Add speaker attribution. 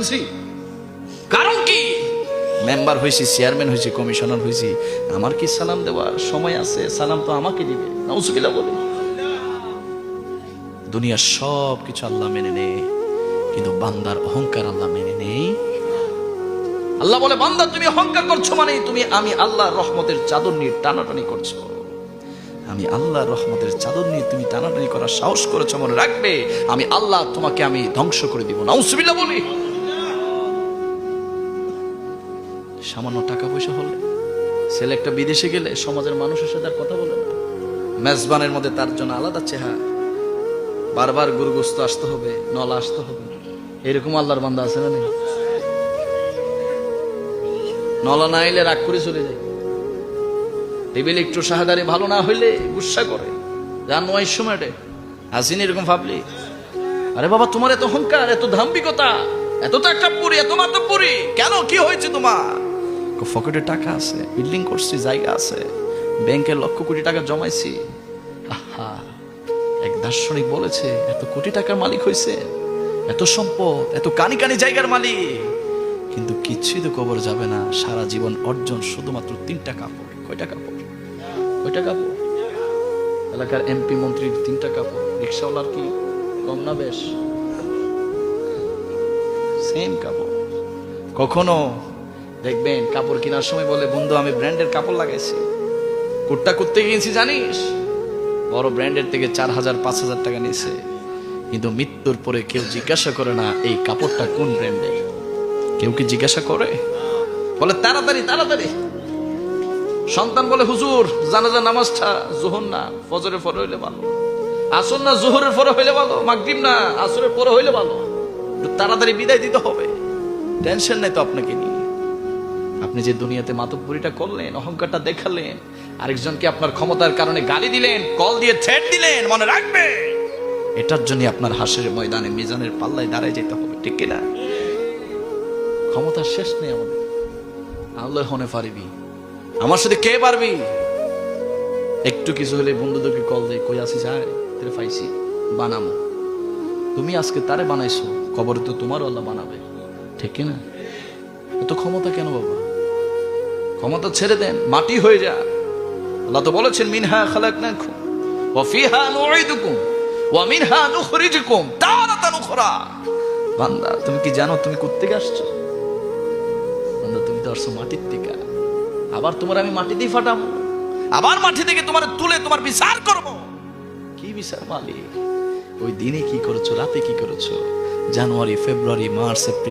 Speaker 1: ফেলছি। কারণ কি? মেম্বার হয়েছি, চেয়ারম্যান হয়েছি, কমিশনার হয়েছি, আমার কি সালাম দেওয়ার সময় আছে? সালাম তো আমাকে দিবে। নাউজুবিল্লাহ বলে। দুনিয়ার সব কিছু আল্লাহ মেনে নেয়, কিন্তু বান্দার অহংকার আল্লাহ মেনে নেই। আল্লাহ বলে, বান্দা তুমি অহংকার করছো মানে তুমি আমি আল্লাহর রহমতের চাদর নিয়ে টানাটানি করছো। আমি আল্লাহর রহমতের চাদর নিয়ে তুমি টানাটানি করার সাহস করেছো, মনে রাখবে আমি আল্লাহ তোমাকে আমি ধ্বংস করে দিব। নাউজুবিল্লাহ বলি। সামান্য টাকা পয়সা হলে ছেলে একটা বিদেশে গেলে সমাজের মানুষের সাথে আর কথা বলে না। মেজবানের মধ্যে তার জন্য আলাদা চেহারা, বারবার গুরুগোস্ত আসতে হবে, নলা আসতে হবে। এরকম আল্লাহর বান্দা আছে না নেই? নলা না এলে রাগ করে চলে যায়। টেবিল একটু শাহাদারি ভালো না হইলে গুসা করে, জান ওই সময় আসিনি এরকম ভাবলি। আরে বাবা, তোমার এত অহংকার, এত ধাম্বিকতা, এত টাকা পুরি, এত মাথা পুরি কেন? কি হয়েছে তোমার? পকেটে টাকা আছে, বিল্ডিং করছি, জায়গা আছে, ব্যাংকে লক্ষ কোটি টাকা জমাইছি। আহা, এক দার্শনিক বলেছে এত কোটি টাকার মালিক হয়েছে, এত সম্পদ, এত কানি কানি জায়গার মালিক, কিন্তু কিচ্ছুই তো কবর যাবে না। সারা জীবন অর্জন শুধুমাত্র 3টা কাপড়। কয়টা কাপড়? কয়টা কাপড়? এলাকার এমপি মন্ত্রীর 3টা কাপড়, রিক্সাওয়ালার কি কম না বেশ? সেম কাপড়। কখনো দেখবেন কাপড় কেনার সময় বলে, বন্ধু আমি ব্র্যান্ডের কাপড় লাগাইছি। কুর্তা করতে গিয়েছি জানিস, বড় ব্র্যান্ডের থেকে 4000 5000 টাকা নিয়েছে, কিন্তু মৃত্যুর পরে কেউ জিজ্ঞাসা করে না এই কাপড়টা কোন ব্র্যান্ডের। কেউ কি জিজ্ঞাসা করে? বলে তাড়াতাড়ি তাড়াতাড়ি। সন্তান বলে, হুজুর জানাজা নামাজটা জোহর না ফজরের পরে হইলে ভালো, আসর না জোহরের পরে হইলে ভালো, মাগরিব না আসরের পরে হইলে ভালো, তাড়াতাড়ি বিদায় দিতে হবে। টেনশন নাই তো আপনাকে নিয়ে। আপনি যে দুনিয়াতে মাতব্বরিটা করলেন, অহংকারটা দেখালেন, আরেকজনকে আপনার ক্ষমতার কারণে গালি দিলেন, কল দিয়ে থ্রেট দিলেন, মনে রাখবে এটার জন্য আপনার হাসরের ময়দানে মিজানের পাল্লায় দাঁড়ায় যেতে হবে, ঠিক কিনা? ক্ষমতার শেষ নেই আমাদের। আল্লাহ হনে পারবি, আমার সাথে কে পারবি? একটু কিছু হলে বন্ধুদেরকে কল দেয়, কই আসি যায় তেরে পাইছি বানামো। তুমি আজকে তারে বানাইছো, কবরে তো তোমারও আল্লাহ বানাবে, ঠিক কিনা? এত ক্ষমতা কেন বাবা? ক্ষমতা ছেড়ে দেন, মাটি হয়ে যা। আল্লাহ তো বলেছেন, মিনহা খালাকনাকুম ওয়া ফিহা নুঈদুকুম ওয়া মিনহা নুখরিজুকুম তারাতান উখরা। বান্দা তুমি কি জানো তুমি কোথা থেকে আসছো? বান্দা তুমি তো আসছো মাটির থেকে, আবার তোমার আমি মাটি দিয়ে ফাটাবো, আবার মাটি থেকে তোমার তুলে তোমার বিচার করব। কি বিচার মালিক? ওই দিনে কি করেছো, রাতে কি করেছো, জানুয়ারি ফেব্রুয়ারি মার্চ এপ্রিল